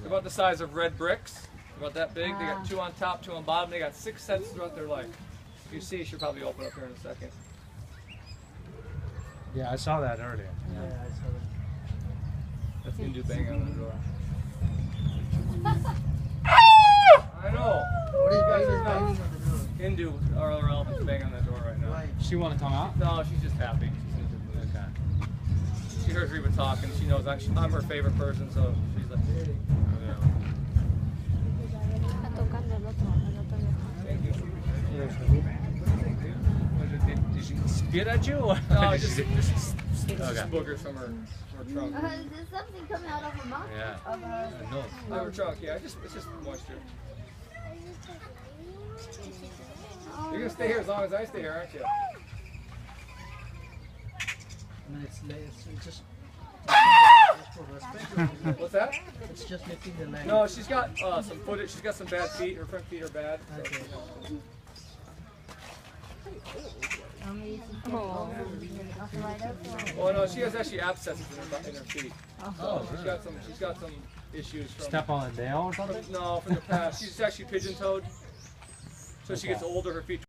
about the size of red bricks. About that big. They got 2 on top, 2 on bottom. They got 6 sets throughout their life. If you see, she'll probably open up here in a second. Yeah, I saw that earlier. Yeah, I saw that. That's Hindu banging on the door. I know. What is banging on the door? Hindu, our other elephant's banging on that door right now. Why? She want to come out? No, she's just happy. Okay. She heard Reba talking. She knows I'm her favorite person, so she's like, hey. Está tocando el otro Thank you. Did she spit at you? Or No, did just she- boogers from her trunk. There's something coming out of her mouth. Yeah. Of her. No. Out of her trunk, yeah. It's just moisture. You're gonna stay here as long as I stay here, aren't you? No, it's just for respect. What's that? It's just lifting the leg. No, she's got some footage. She's got some bad feet. Her front feet are bad. So, Okay. Oh. well, no, she has actually abscesses in her feet. Oh, She's got some issues from. Step on a nail or something? No, from the past. She's actually pigeon-toed. So she gets older, her feet